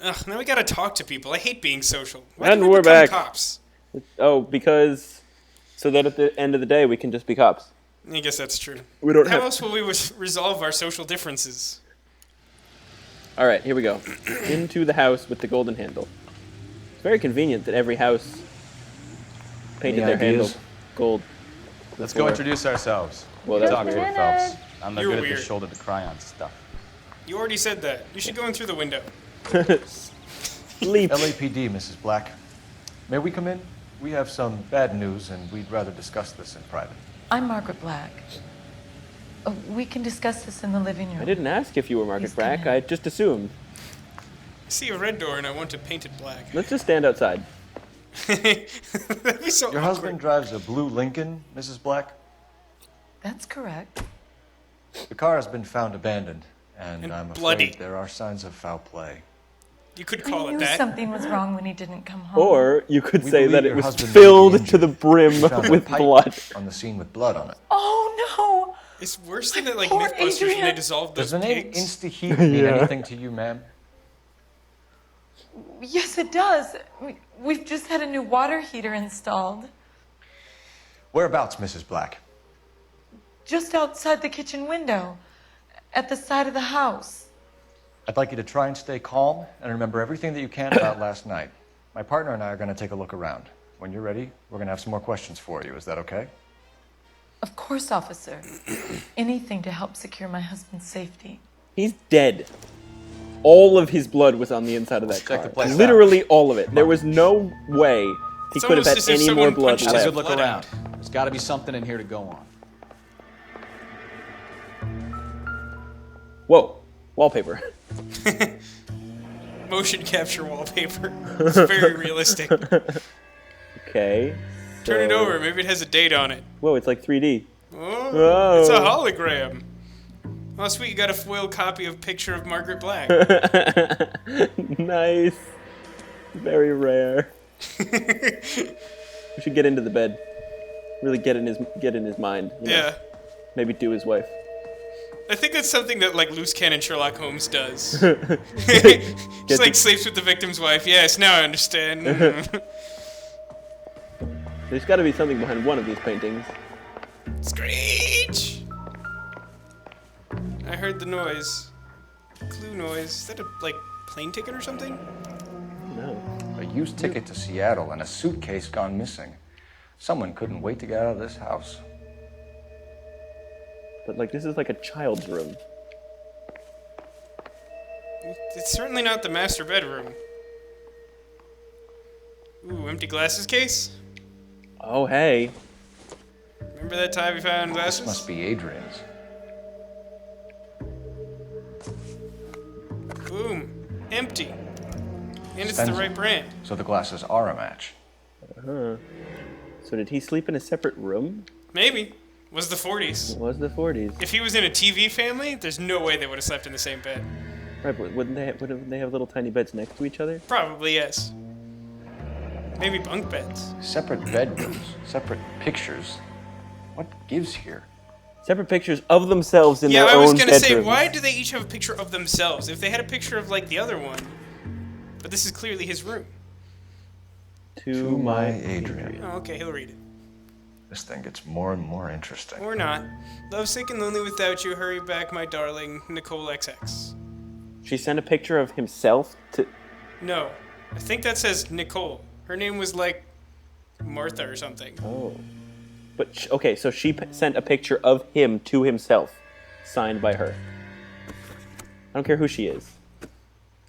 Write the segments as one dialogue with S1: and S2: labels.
S1: Ugh, now we gotta talk to people. I hate being social. Why
S2: And
S1: did we
S2: we're
S1: become
S2: back.
S1: cops?
S2: Oh, because... So that at the end of the day, we can just be cops.
S1: I guess that's true.
S2: We don't
S1: How
S2: have...
S1: else will we resolve our social differences?
S2: Alright, here we go. Into the house with the golden handle. It's very convenient that every house painted their handle gold.
S3: Let's go introduce ourselves.
S2: Well,
S3: We
S2: that's
S3: talk to
S2: weird.
S3: it, folks. I'm not
S1: You're
S3: good at
S1: weird.
S3: this shoulder to cry on stuff.
S1: You already said that. You should go in through the window.
S2: Sleep.
S4: LAPD, Mrs. Black. May we come in? We have some bad news, and we'd rather discuss this in private.
S5: I'm Margaret Black. We can discuss this in the living room.
S2: I didn't ask if you were Margaret
S5: Please
S2: Brack.
S5: come in.
S2: I just assumed.
S1: I see a red door and I want to paint it black.
S2: Let's just stand outside.
S1: That'd be so
S4: Your
S1: awkward.
S4: husband drives a blue Lincoln, Mrs. Black?
S5: That's correct.
S4: The car has been found abandoned, and
S1: And
S4: I'm
S1: bloody.
S4: afraid there are signs of foul play.
S1: You could
S5: I
S1: call
S5: knew
S1: it that.
S5: something was wrong when he didn't come home.
S2: Or you could
S4: We
S2: say
S4: believe
S2: that it
S4: your
S2: was
S4: husband may be
S2: filled to
S4: injured.
S2: the brim
S4: We found a
S2: with
S4: pipe
S2: blood.
S4: on the scene with blood on it.
S5: Oh
S1: It's worse than that, like,
S5: Poor
S1: Mythbusters when they
S5: Adrian.
S1: dissolved
S4: Does
S1: those
S4: the name
S1: pigs.
S4: Insta-Heat mean
S2: Yeah.
S4: anything to you, ma'am?
S5: no! Yes, it does. We've just had a new water heater installed.
S4: Whereabouts, Mrs. Black?
S5: Just outside the kitchen window. At the side of the house.
S4: I'd like you to try and stay calm and remember everything that you can about last night. My partner and I are going to take a look around. When you're ready, we're going to have some more questions for you. Is that okay?
S5: Of course, officer. Anything to help secure my husband's safety.
S2: He's dead. All of his blood was on the inside of that
S3: Check
S2: car.
S3: the place out.
S2: Literally all of it. There was no way he
S1: It's
S2: could have
S1: almost
S2: had
S1: as if
S2: any more
S1: someone
S2: blood
S1: punched
S3: Have a
S1: his
S2: left.
S3: good look
S1: blood
S3: around.
S1: out.
S3: There's got to be something in here to go on.
S2: Whoa. Wallpaper.
S1: Motion capture wallpaper. It's very realistic.
S2: Okay.
S1: Turn it
S2: so-
S1: over. Maybe it has a date on it.
S2: Whoa, it's like 3D.
S1: Oh,
S2: Whoa.
S1: it's a hologram. Oh, sweet. You got a foil copy of Picture of Margaret Black.
S2: Nice. Very rare. We should get into the bed. Really get in his mind. You know?
S1: Yeah.
S2: Maybe do his wife.
S1: I think that's something that, like, loose cannon Sherlock Holmes does.
S2: Get
S1: Just, like,
S2: the-
S1: sleeps with the victim's wife. Yes, now I understand.
S2: There's got to be something behind one of these paintings.
S1: Screech! I heard the noise. Clue noise. Is that a, like, plane ticket or something?
S2: No.
S4: A used ticket to Seattle and a suitcase gone missing. Someone couldn't wait to get out of this house.
S2: But like this is like a child's room.
S1: It's certainly not the master bedroom. Ooh, empty glasses case?
S2: Oh hey.
S1: Remember that time we found glasses?
S4: This must be Adrian's.
S1: Boom. Empty. And it's the
S4: Spencer.
S1: right brand.
S4: So the glasses are a match.
S2: So did he sleep in a separate room?
S1: Maybe. Was the 40s.
S2: It was the 40s.
S1: If he was in a TV family, there's no way they would have slept in the same bed.
S2: Right, but wouldn't they have little tiny beds next to each other?
S1: Probably, yes. Maybe bunk beds.
S4: Separate bedrooms, separate pictures. What gives here?
S2: Separate pictures of themselves in
S1: Yeah,
S2: their
S1: I was
S2: own
S1: gonna say,
S2: bedrooms.
S1: why do they each have a picture of themselves? If they had a picture of, like, the other one. But this is clearly his room.
S2: To my
S4: Adrian.
S1: Oh, okay, he'll read it.
S4: This thing gets more and more interesting.
S1: Or not. Lovesick and lonely without you, hurry back, my darling, Nicole XX.
S2: She sent a picture of himself to...
S1: No, I think that says Nicole. Her name was, like, Martha or something.
S2: Oh. But, okay, so she sent a picture of him to himself, signed by her. I don't care who she is.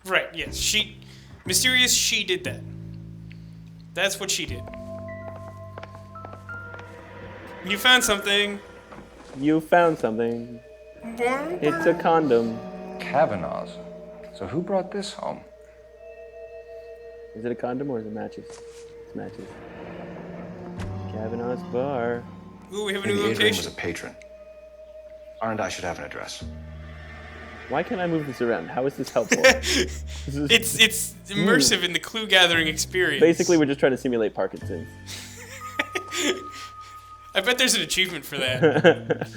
S1: Right, yes, she... Mysterious, she did that. That's what she did. You found something.
S2: You found something. It's a condom.
S4: Kavanaugh's. So who brought this home?
S2: Is it a condom or is it matches? It's matches. Kavanaugh's bar.
S1: Ooh, we have a
S4: Maybe
S1: new
S4: Adrian was
S1: location.
S4: a patron. R&I should have an address.
S2: Why can't I move this around? How is this helpful? This is-
S1: It's immersive in the clue gathering experience.
S2: Basically, we're just trying to simulate Parkinson's.
S1: I bet there's an achievement for that.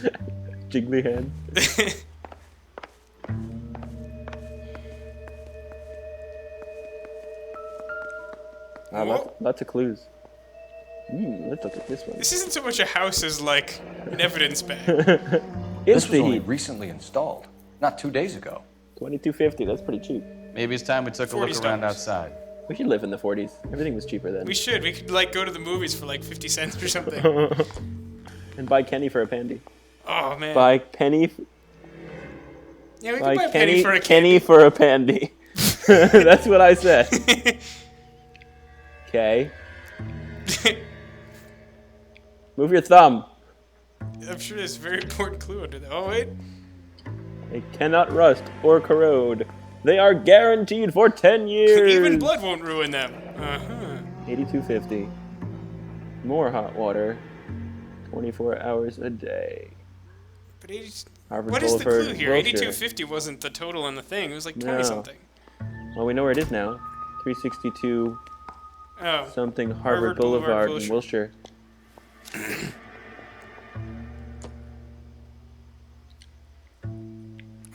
S2: Jiggly hands. Lots of clues. Let's look at this one.
S1: This isn't so much a house as like an evidence bag.
S4: This was only
S2: Insta-heat.
S4: recently installed, not 2 days ago.
S2: $22.50. That's pretty cheap.
S3: Maybe it's time we took a look
S1: $40.
S3: around outside.
S2: We should live in the 40s. Everything was cheaper then.
S1: We should. We could like go to the movies for like 50 cents or something.
S2: And buy Kenny for a pandy.
S1: Oh man.
S2: Buy Penny.
S1: Yeah, we could
S2: Buy
S1: buy a penny for a
S2: Kenny for a pandy. That's what I said. Okay. Move your thumb.
S1: I'm sure there's a very important clue under there. Oh wait.
S2: They cannot rust or corrode. They are guaranteed for 10 years.
S1: Even blood won't ruin them. Uh-huh.
S2: $82.50. More hot water. 24 hours a day.
S1: But 80,
S2: Harvard
S1: what is the
S2: Boulevard,
S1: clue here?
S2: Wilshire.
S1: 82.50 wasn't the total on the thing. It was like 20
S2: No.
S1: something.
S2: Well, we know where it is now. 362
S1: Oh.
S2: something Harvard
S1: Harvard
S2: Boulevard,
S1: Boulevard,
S2: in Wilshire.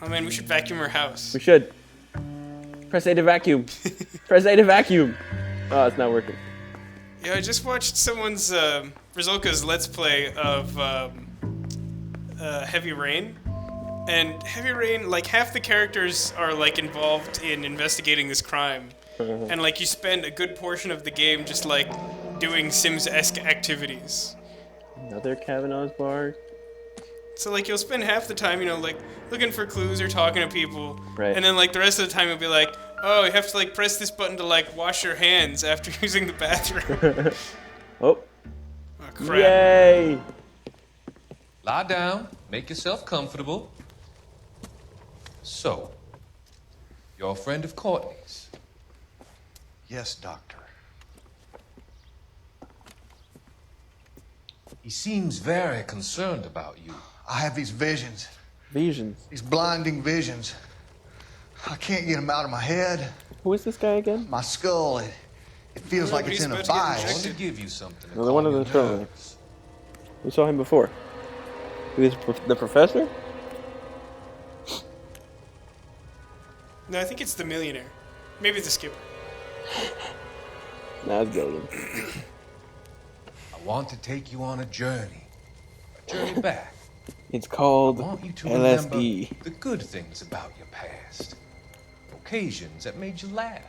S1: Oh man, we should vacuum our house.
S2: We should. Press A to vacuum. Press A to vacuum. Oh, it's not working.
S1: Yeah, I just watched someone's Rizolka's Let's Play of Heavy Rain, and Heavy Rain, like half the characters are like involved in investigating this crime, and like you spend a good portion of the game just like doing Sims-esque activities.
S2: Another Kavanaugh's bar.
S1: So like you'll spend half the time, you know, like looking for clues or talking to people,
S2: Right.
S1: and then like the rest of the time you'll be like, oh, you have to like press this button to like wash your hands after using the bathroom.
S2: Oh.
S1: Oh crap.
S2: Yay!
S6: Lie down, make yourself comfortable. So, you're a friend of Courtney's.
S7: Yes, Doctor.
S6: He seems very concerned about you.
S7: I have these visions,
S2: Visions.
S7: these blinding visions. I can't get them out of my head.
S2: Who is this guy again?
S7: My skull, it feels like it's in a
S1: Nobody's about to get
S6: I want
S7: vice.
S6: to give you something. to
S2: Another one
S6: calm
S2: of the
S6: your
S2: Terminator.
S6: nerves.
S2: We saw him before. Who is the professor?
S1: No, I think it's the millionaire. Maybe it's the skipper.
S2: Nah, it's Gilligan.
S6: I want to take you on a journey back.
S2: It's
S6: I
S2: called
S6: want you to remember
S2: LSD.
S6: the good things about your past. Occasions that made you laugh.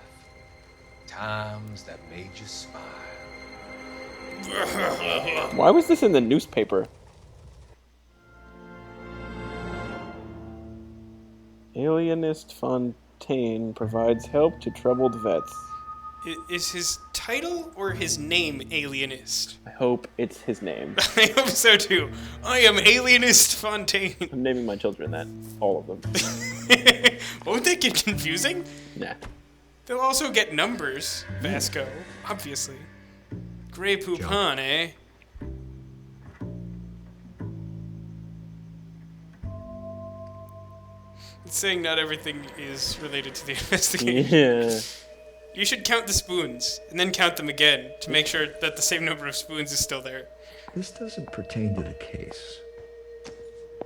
S6: Times that made you smile.
S2: Why was this in the newspaper? Alienist Fontaine provides help to troubled vets.
S1: Is his title or his name Alienist?
S2: I hope it's his name.
S1: I hope so too. I am Alienist Fontaine.
S2: I'm naming my children that. All of them.
S1: Won't that get confusing?
S2: Nah.
S1: They'll also get numbers, Vasco, obviously. Grey Poupon, eh? It's saying not everything is related to the investigation.
S2: Yeah.
S1: You should count the spoons, and then count them again, to make sure that the same number of spoons is still there.
S8: This doesn't pertain to the case.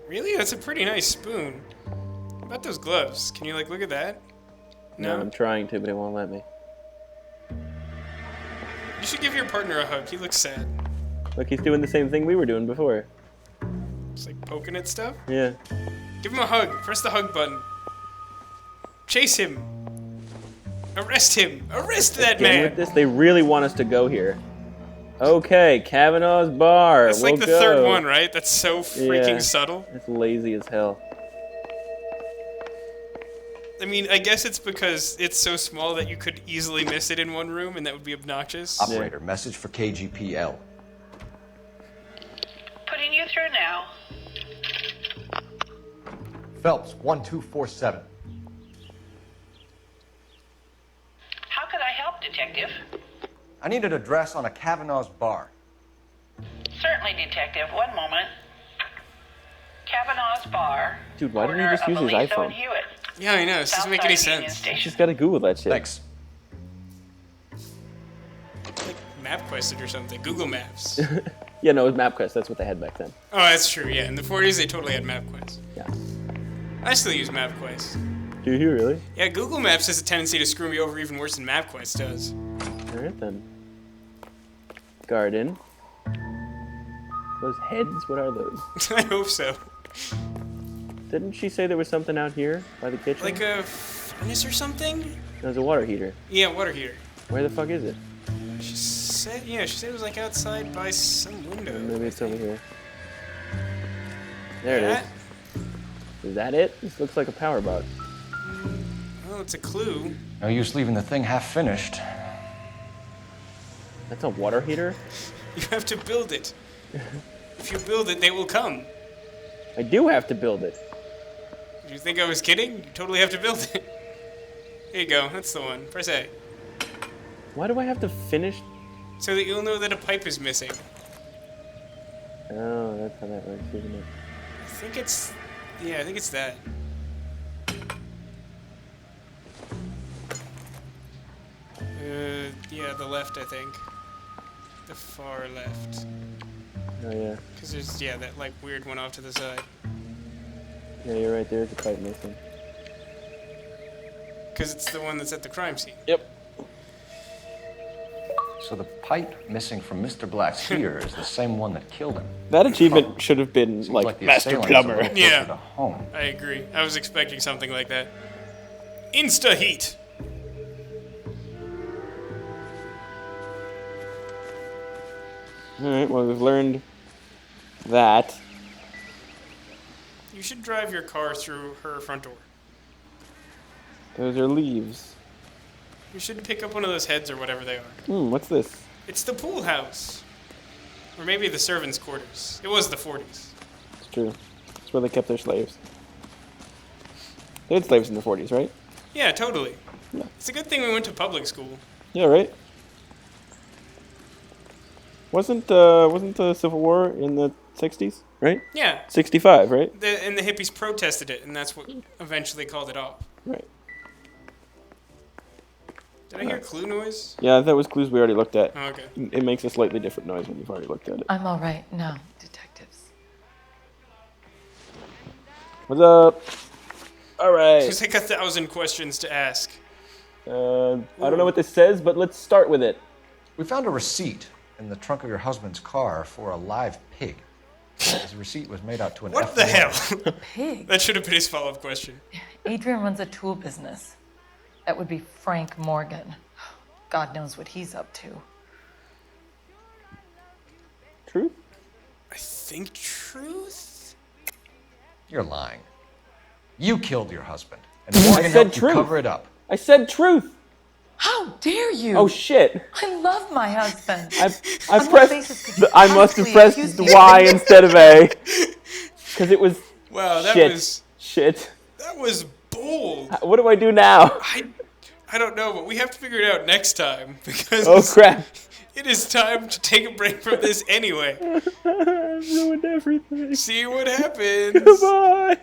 S1: Really? That's a pretty nice spoon. How about those gloves? Can you, like, look at that?
S2: No, I'm trying to, but it won't let me.
S1: You should give your partner a hug. He looks sad.
S2: Look, he's doing the same thing we were doing before.
S1: Just, like, poking at stuff.
S2: Yeah.
S1: Give him a hug. Press the hug button. Chase him. Arrest him. Arrest that
S2: Again
S1: man.
S2: with this, they really want us to go here. Okay, Kavanaugh's bar.
S1: That's like the
S2: We'll
S1: third
S2: go.
S1: one, right? That's so freaking
S2: Yeah.
S1: subtle.
S2: It's lazy as hell.
S1: I mean, I guess it's because it's so small that you could easily miss it in one room, and that would be obnoxious.
S4: Operator, message for KGPL.
S9: Putting you through now.
S4: Phelps, 1247.
S9: How could I help, Detective?
S4: I need an address on a Kavanaugh's bar.
S9: Certainly, Detective. One moment. Kavanaugh's Bar.
S2: Dude, why didn't he
S9: corner
S2: just
S9: of
S2: use his
S9: Aliso
S2: iPhone?
S9: and Hewitt,
S1: Yeah, I know. This doesn't make any
S9: Southside Union
S1: sense.
S9: Station.
S2: Just gotta Google that shit.
S4: Thanks.
S1: Like MapQuest or something. Google Maps.
S2: Yeah, no, it was MapQuest. That's what they had back then.
S1: Oh, that's true. Yeah, in the 40s they totally had MapQuest.
S2: Yeah.
S1: I still use MapQuest.
S2: Do you really?
S1: Yeah, Google Maps has a tendency to screw me over even worse than MapQuest does.
S2: Alright then. garden. Those heads, what are those?
S1: I hope so.
S2: Didn't she say there was something out here by the kitchen?
S1: Like a furnace or something?
S2: There's a water heater.
S1: Yeah, water heater.
S2: Where the fuck is it?
S1: She said it was like outside by some window.
S2: Maybe it's over here. There it
S1: That?
S2: is. Is that it? This looks like a power box.
S1: Well, it's a clue.
S4: No use leaving the thing half finished.
S2: That's a water heater?
S1: You have to build it. If you build it, they will come.
S2: I do have to build it.
S1: Did you think I was kidding? You totally have to build it. Here you go. That's the one. Press A.
S2: Why do I have to finish?
S1: So that you'll know that a pipe is missing.
S2: Oh, that's how that works, isn't it?
S1: I think it's... Yeah, I think it's that. Yeah, the left, I think. The far left.
S2: Oh, yeah.
S1: Because there's, yeah, that, like, weird one off to the side.
S2: Yeah, you're right. There's a pipe missing.
S1: Because it's the one that's at the crime scene.
S2: Yep.
S4: So the pipe missing from Mr. Black's here is the same one that killed him.
S2: That achievement should have been,
S4: Seems
S2: like
S4: the
S2: Master
S4: assailant is a
S2: Plumber.
S4: little closer
S1: Yeah.
S4: to home.
S1: I agree. I was expecting something like that. Insta-heat!
S2: Alright, well, we've learned that.
S1: You should drive your car through her front door.
S2: Those are leaves.
S1: You should pick up one of those heads or whatever they are.
S2: What's this?
S1: It's the pool house. Or maybe the servants' quarters. It was the 40s.
S2: It's true. It's where they kept their slaves. They had slaves in the 40s, right?
S1: Yeah, totally.
S2: Yeah.
S1: It's a good thing we went to public school.
S2: Yeah, right? Wasn't the Civil War in the 60s, right?
S1: Yeah.
S2: 65, right?
S1: And the hippies protested it, and that's what eventually called it off.
S2: Right.
S1: Did I hear clue noise?
S2: Yeah, that was clues we already looked at.
S1: Oh, okay.
S2: It makes a slightly different noise when you've already looked at it.
S5: I'm all right now, detectives.
S2: What's up? Alright.
S1: There's like 1,000 questions to ask.
S2: I don't know what this says, but let's start with it.
S4: We found a receipt in the trunk of your husband's car for a live pig. His receipt was made out to an
S1: What the
S4: F1.
S1: hell?
S5: Pig?
S1: That should have been his follow-up question.
S5: Adrian runs a tool business. That would be Frank Morgan. God knows what he's up to.
S2: Truth?
S1: I think truth?
S4: You're lying. You killed your husband. And Morgan
S2: said
S4: helped you
S2: truth.
S4: cover it up.
S2: I said truth!
S5: How dare you?
S2: Oh shit!
S5: I love my husband.
S2: I
S5: On what basis could
S2: pressed.
S5: you
S2: I must have
S5: possibly
S2: pressed
S5: accuse
S2: the
S5: me of
S2: Y
S5: being-
S2: instead of A. Because it was
S1: Wow, that
S2: shit.
S1: was
S2: Shit.
S1: that was bold.
S2: What do I do now?
S1: I don't know, but we have to figure it out next time because
S2: Oh crap.
S1: it is time to take a break from this anyway.
S2: I've ruined everything.
S1: See what happens.
S2: Goodbye.